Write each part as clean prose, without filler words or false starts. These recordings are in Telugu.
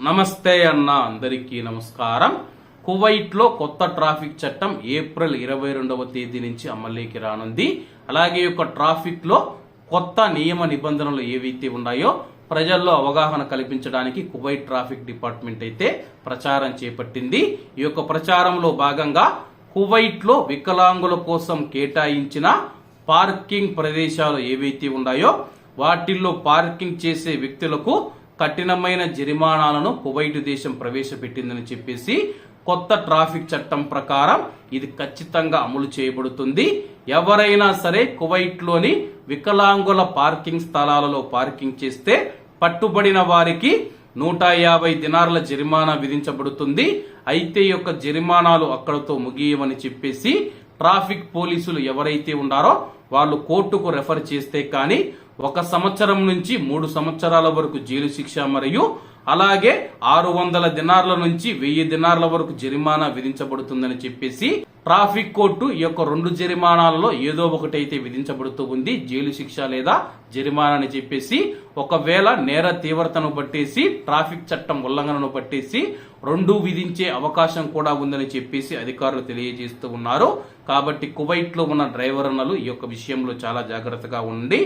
నమస్తే అన్న, అందరికీ నమస్కారం. కువైట్లో కొత్త ట్రాఫిక్ చట్టం ఏప్రిల్ 22వ తేదీ నుంచి అమల్లోకి రానుంది. అలాగే యొక్క ట్రాఫిక్ లో కొత్త నియమ నిబంధనలు ఏవైతే ఉన్నాయో ప్రజల్లో అవగాహన కల్పించడానికి కువైట్ ట్రాఫిక్ డిపార్ట్మెంట్ అయితే ప్రచారం చేపట్టింది. ఈ యొక్క ప్రచారంలో భాగంగా కువైట్ లో వికలాంగుల కోసం కేటాయించిన పార్కింగ్ ప్రదేశాలు ఏవైతే ఉన్నాయో వాటిల్లో పార్కింగ్ చేసే వ్యక్తులకు కఠినమైన జరిమానాలను కువైట్ దేశం ప్రవేశపెట్టిందని చెప్పేసి కొత్త ట్రాఫిక్ చట్టం ప్రకారం ఇది ఖచ్చితంగా అమలు చేయబడుతుంది. ఎవరైనా సరే కువైట్ లోని వికలాంగుల పార్కింగ్ స్థలాలలో పార్కింగ్ చేస్తే పట్టుబడిన వారికి 150 దినార్ల జరిమానా విధించబడుతుంది. అయితే ఈ యొక్క జరిమానాలు అక్కడతో ముగియమని చెప్పేసి ట్రాఫిక్ పోలీసులు ఎవరైతే ఉన్నారో వాళ్ళు కోర్టుకు రెఫర్ చేస్తే కానీ 1 సంవత్సరం నుంచి 3 సంవత్సరాల వరకు జైలు శిక్ష మరియు అలాగే 600 దినార్ల నుంచి 1000 దినార్ల వరకు జరిమానా విధించబడుతుందని చెప్పేసి ట్రాఫిక్ కోర్టు ఈ యొక్క 2 జరిమానాలలో ఏదో ఒకటైతే విధించబడుతూ ఉంది, జైలు శిక్ష లేదా జరిమానా అని చెప్పేసి. ఒకవేళ నేర తీవ్రతను బట్టేసి ట్రాఫిక్ చట్టం ఉల్లంఘనను బట్టేసి 2 విధించే అవకాశం కూడా ఉందని చెప్పేసి అధికారులు తెలియజేస్తూ ఉన్నారు. కాబట్టి కువైట్ లో ఉన్న డ్రైవర్లు ఈ యొక్క విషయంలో చాలా జాగ్రత్తగా ఉండి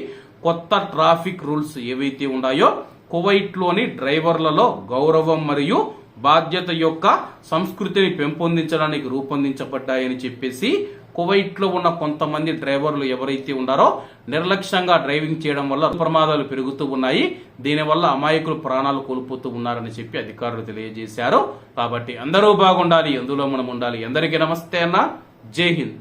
కొత్త ట్రాఫిక్ రూల్స్ ఏవైతే ఉన్నాయో కువైట్ లోని డ్రైవర్లలో గౌరవం మరియు బాధ్యత యొక్క సంస్కృతిని పెంపొందించడానికి రూపొందించబడ్డాయని చెప్పేసి కువైట్ లో ఉన్న కొంతమంది డ్రైవర్లు ఎవరైతే ఉన్నారో నిర్లక్ష్యంగా డ్రైవింగ్ చేయడం వల్ల ప్రమాదాలు పెరుగుతూ ఉన్నాయి. దీనివల్ల అమాయకులు ప్రాణాలు కోల్పోతూ ఉన్నారని చెప్పి అధికారులు తెలియజేశారు. కాబట్టి అందరూ బాగుండాలి, అందులో మనం ఉండాలి. అందరికీ నమస్తే అన్న, జై హింద్.